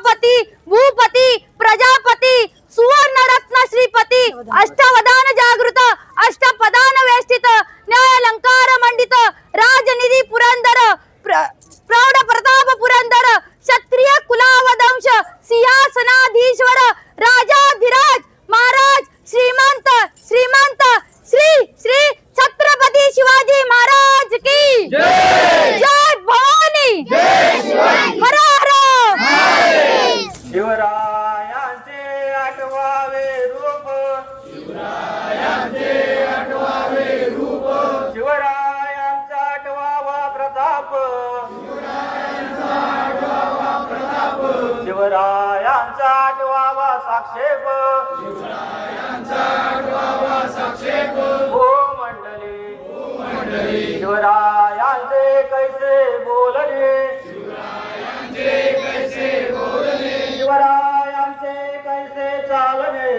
उमापती भूपती प्रजापती सुवर्णरत्न श्रीपती अष्टवदान जागृत अष्टपदान वेष्टित न्यायालंकार मंडित राजनिधी पुरंदर प्रौढ प्रताप पुरंदर क्षत्रिय कुलावदंश सिंहासनाधीश्वर राजाधिराज महाराज श्रीमंत श्रीमंत श्री श्री छत्रपती शिवाजी महाराज की जय। जय भवानी हर हर। शिवरायांचे आठवावे रूप शिवरायांचा आठवावा प्रताप शिवरायांचा आठवावा साक्षेप हो मंडळी शिवरायांचे कैसे बोलणे शिवरायांचे कैसे चालणे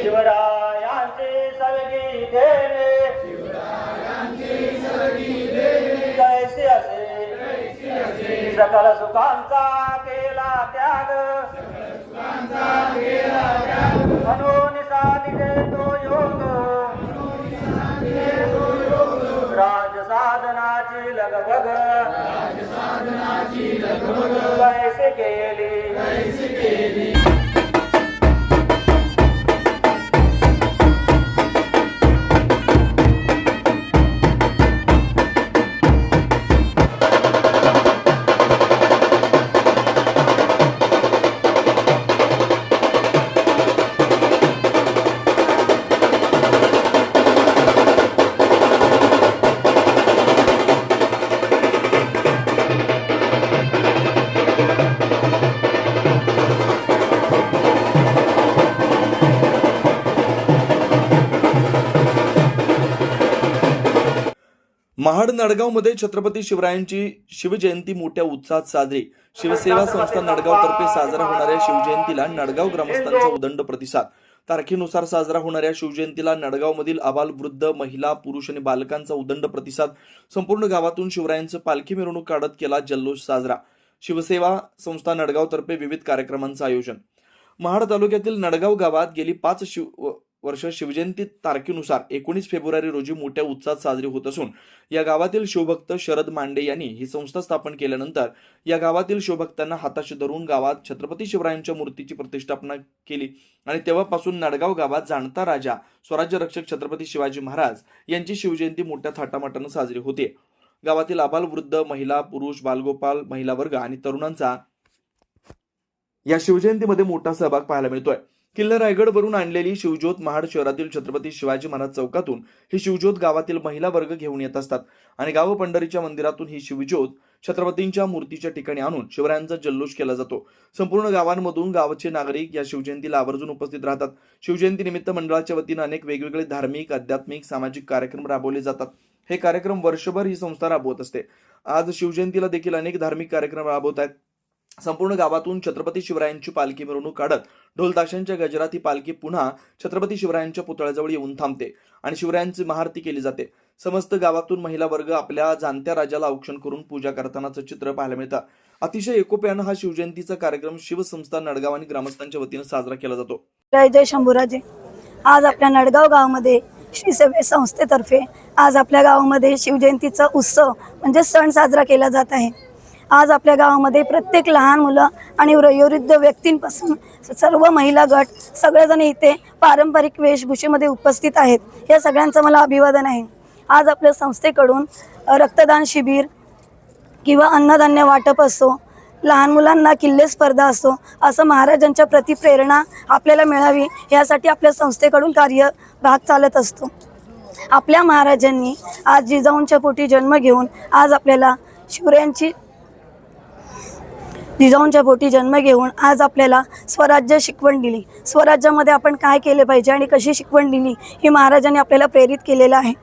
शिवरायांचे सलगी देणे कैसे असे सकल सुखांचा केला त्याग म्हणून साधिते तो योग राजसाधनाची लगबग कैसे केली महाड नडगावमध्ये छत्रपती शिवरायांची शिवजयंती मोठ्या उत्साहात साजरी। शिवसेवा संस्था नडगावतर्फे साजरा होणाऱ्या शिवजयंतीला नडगाव ग्रामस्थांचा उदंड प्रतिसाद। तारखेनुसार साजरा होणाऱ्या शिवजयंतीला नडगावमधील आबाल वृद्ध महिला पुरुष आणि बालकांचा उदंड प्रतिसाद। संपूर्ण गावातून शिवरायांचं पालखी मिरवणूक काढत केला जल्लोष साजरा। शिवसेवा संस्था नडगावतर्फे विविध कार्यक्रमांचं आयोजन। महाड तालुक्यातील नडगाव गावात गेली 5 वर्ष शिवजयंती तारखेनुसार 19 फेब्रुवारी रोजी मोठ्या उत्साहात साजरी होत असून या गावातील शिवभक्त शरद मांडे यांनी ही संस्था स्थापन केल्यानंतर या गावातील शिवभक्तांना हाताशी धरून गावात छत्रपती शिवरायांच्या मूर्तीची प्रतिष्ठापना केली आणि तेव्हापासून नडगाव गावात जाणता राजा स्वराज्य रक्षक छत्रपती शिवाजी महाराज यांची शिवजयंती मोठ्या थाटामाटाने साजरी होते। गावातील आबाल वृद्ध महिला पुरुष बालगोपाल महिला वर्ग आणि तरुणांचा या शिवजयंतीमध्ये मोठा सहभाग पाहायला मिळतोय। किल्ला रायगड वरून आणलेली शिवज्योत महाड शहरातील छत्रपती शिवाजी महाराज चौकातून ही शिवज्योत गावातील महिला वर्ग घेऊन येत असतात आणि गाव पंढरीच्या मंदिरातून ही शिवज्योत छत्रपतींच्या मूर्तीच्या ठिकाणी आणून शिवरायांचा जल्लोष केला जातो। संपूर्ण गावांमधून गावचे नागरिक या शिवजयंतीला आवर्जून उपस्थित राहतात। शिवजयंती निमित्त मंडळाच्या वतीने अनेक वेगवेगळे धार्मिक आध्यात्मिक सामाजिक कार्यक्रम राबवले जातात। हे कार्यक्रम वर्षभर ही संस्था राबवत असते। आज शिवजयंतीला देखील अनेक धार्मिक कार्यक्रम राबवत आहेत। संपूर्ण गावातून छत्रपती शिवरायांची पालखी मिरवणूक काढत ढोल ताशांच्या गजरात ही पालखी पुन्हा छत्रपती शिवरायांच्या पुतळ्याजवळ येऊन थांबते आणि शिवरायांची महाआरती केली जाते। समस्त गावातून महिला वर्ग आपल्या जाणत्या राजाला औक्षण करून पूजा करतानाचं चित्र पाहायला मिळतं। अतिशय एकोप्यानं हा शिवजयंतीचा कार्यक्रम शिवसंस्था नडगाव आणि ग्रामस्थांच्या वतीने साजरा केला जातो। जय शंभूराजे। आज आपल्या नडगाव गावामध्ये श्री सेवा संस्थेतर्फे आज आपल्या गावामध्ये शिवजयंतीचा उत्सव म्हणजे सण साजरा केला जात आहे। आज आपल्या गावामध्ये प्रत्येक लहान मुलं आणि वयोवृद्ध व्यक्तींपासून सर्व महिला गट सगळेजण इथे पारंपरिक वेशभूषेमध्ये उपस्थित आहेत। या सगळ्यांचं मला अभिवादन आहे। आज आपल्या संस्थेकडून रक्तदान शिबिर किंवा अन्नधान्य वाटप असो, लहान मुलांना किल्ले स्पर्धा असो, असं महाराजांच्या प्रति प्रेरणा आपल्याला मिळावी यासाठी आपल्या संस्थेकडून कार्यभाग चालत असतो। आपल्या महाराजांनी आज जिजाऊंच्या पोटी जन्म घेऊन आज आपल्याला जिजाऊंच्या पोटी जन्म घेऊन आज आपल्याला स्वराज्य शिकवण दिली। स्वराज्यामध्ये आपण काय केले पाहिजे आणि कशी शिकवण दिली ही महाराजांनी आपल्याला प्रेरित केलेलं आहे।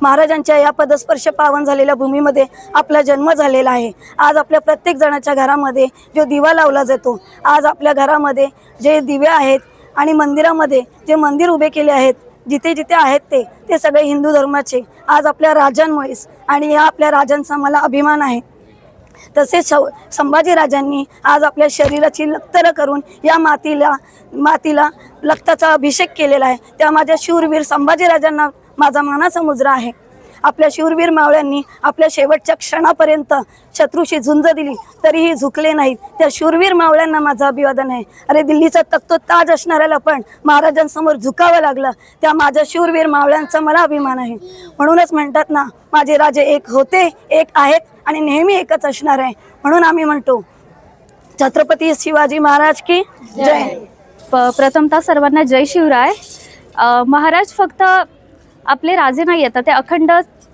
महाराजांच्या या पदस्पर्श पावन झालेल्या भूमीमध्ये आपला जन्म झालेला आहे। आज आपल्या प्रत्येक जणाच्या घरामध्ये जो दिवा लावला जातो, आज आपल्या घरामध्ये जे दिवे आहेत आणि मंदिरामध्ये जे मंदिर उभे केले आहेत, जिथे जिथे आहेत ते सगळे हिंदू धर्माचे आज आपल्या राजांमुळेच, आणि या आपल्या राजांचा मला अभिमान आहे। तसेच संभाजीराजांनी आज आपल्या शरीराची लक्तर करून या मातीला रक्ताचा अभिषेक केलेला आहे. त्या माझ्या शूरवीर संभाजीराजांना माझा मानाचा मुजरा आहे. आपल्या शूरवीर मावळ्यांनी आपल्या शेवटच्या क्षणापर्यंत शत्रूशी झुंज दिली तरीही झुकले नाहीत. त्या शूरवीर मावळ्यांना माझं अभिवादन आहे. अरे दिल्लीचा तख्तो ताज असणाऱ्याला पण महाराजांसमोर झुकावं लागलं, त्या माझ्या शूरवीर मावळ्यांचा मला अभिमान आहे. म्हणूनच म्हणतात ना, माझे राजे एक होते, एक आहेत आणि नेहमी एकच असणार आहे. म्हणून आम्ही म्हणतो छत्रपती शिवाजी महाराज की जय. प्रथमतः सर्वांना जय शिवराय. महाराज फक्त आपले राजे नाही आहेत, ते अखंड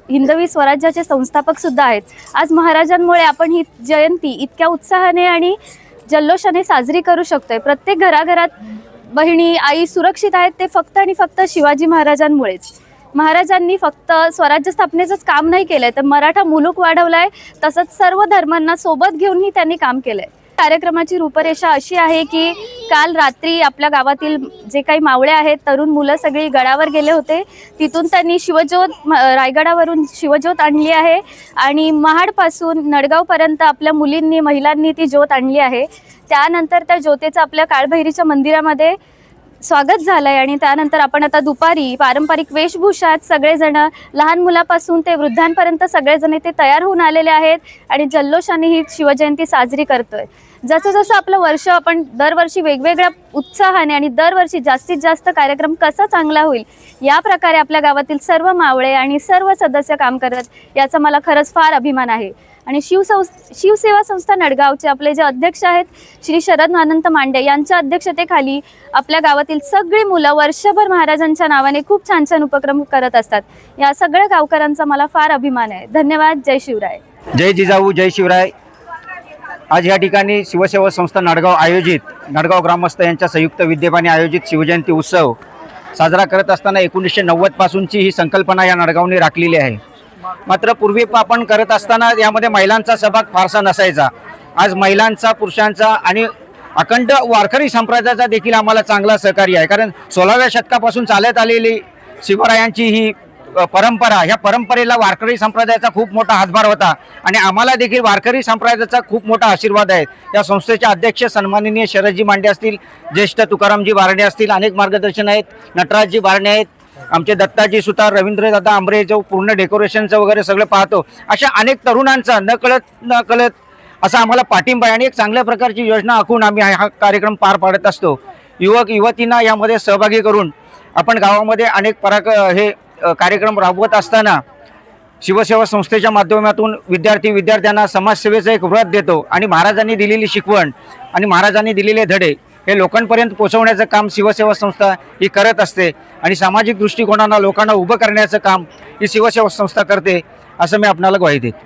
हिंदवी स्वराज्याचे संस्थापक सुद्धा आहेत. आज महाराजांमुळे आपण ही जयंती इतक्या उत्साहाने आणि जल्लोषाने साजरी करू शकतोय. प्रत्येक घराघरात बहिणी आई सुरक्षित आहेत, ते फक्त आणि फक्त शिवाजी महाराजांमुळेच. महाराजांनी फक्त स्वराज्य स्थापनेचंच काम नाही केलंय, तर मराठा मुलूक वाढवलाय. तसंच सर्व धर्मांना सोबत घेऊनही त्यांनी काम केलंय. कार्यक्रमाची रूपरेषा अशी आहे की काल रात्री आपल्या गावातील जे काही मावळे आहेत, तरुण मुलं सगळी गडावर गेले होते. तिथून त्यांनी शिवज्योत, रायगडावरून शिवज्योत आणली आहे आणि महाडपासून नडगावपर्यंत आपल्या मुलींनी महिलांनी ती ज्योत आणली आहे. त्यानंतर त्या ज्योतीचं आपल्या काळभैरीच्या मंदिरामध्ये स्वागत झालंय आणि त्यानंतर आपण आता दुपारी पारंपरिक वेशभूषात सगळेजण, लहान मुलापासून ते वृद्धांपर्यंत सगळेजण इथे तयार होऊन आलेले आहेत आणि जल्लोषाने ही शिवजयंती साजरी करतोय. जसं जसं आपलं वर्ष आपण दरवर्षी वेगवेगळ्या उत्साहाने आणि दरवर्षी जास्तीत जास्त कार्यक्रम कसा चांगला होईल या प्रकारे आपल्या गावातील सर्व मावळे आणि सर्व सदस्य काम करतात, याचा मला खरंच फार अभिमान आहे. आणि शिवसेवा संस्था नडगावचे आपले जे अध्यक्ष आहेत श्री शरद अनंत मांडे यांच्या अध्यक्षतेखाली आपल्या गावातील सगळी मुलं वर्षभर महाराजांच्या नावाने खूप छान छान उपक्रम करत असतात. या सगळ्या गावकऱ्यांचा मला फार अभिमान आहे. धन्यवाद. जय शिवराय. जय जिजाऊ, जय शिवराय. आज या ठिकाणी शिवसेवा संस्था नडगाव आयोजित, नडगाव ग्रामस्थ यांच्या संयुक्त विद्यमाने आयोजित शिवजयंती उत्सव साजरा करत असताना 1990 पासूनची ही संकल्पना या नडगावने राखलेली आहे. मात्र पूर्वी आपण करत असताना यामध्ये महिलांचा सहभाग फारसा नसायचा. आज महिलांचा, पुरुषांचा आणि अखंड वारकरी संप्रदायाचा देखील आम्हाला चांगला सहकार्य आहे. कारण 16व्या शतकापासून चालत आलेली शिवरायांची ही परंपरा, ह्या परंपरेला वारकरी संप्रदायाचा खूप मोठा हातभार होता आणि आम्हाला देखील वारकरी संप्रदायाचा खूप मोठा आशीर्वाद आहे. या संस्थेचे अध्यक्ष सन्माननीय शरदजी मांडे असतील, ज्येष्ठ तुकारामजी बारणे असतील, अनेक मार्गदर्शन आहेत, नटराजजी बारणे आहेत, आमचे दत्ताजी सुतार, रवींद्रदादा आंबरे जो पूर्ण डेकोरेशनचं वगैरे सगळं पाहतो, अशा अनेक तरुणांचा नकळत असा आम्हाला पाठिंबा आहे आणि एक चांगल्या प्रकारची योजना आखून आम्ही हा कार्यक्रम पार पाडत असतो. युवक युवतींना यामध्ये सहभागी करून आपण गावामध्ये अनेक हे कार्यक्रम राबवत असताना शिवसेवा संस्थेच्या माध्यमातून विद्यार्थ्यांना समाजसेवेचं एक व्रत देतो आणि महाराजांनी दिलेली शिकवण आणि महाराजांनी दिलेले धडे हे लोकांपर्यंत पोहोचवण्याचं काम शिवसेवा संस्था ही करत असते आणि सामाजिक दृष्टिकोनानं लोकांना उभं करण्याचं काम ही शिवसेवा संस्था करते, असं मी आपणाला ग्वाही देतो.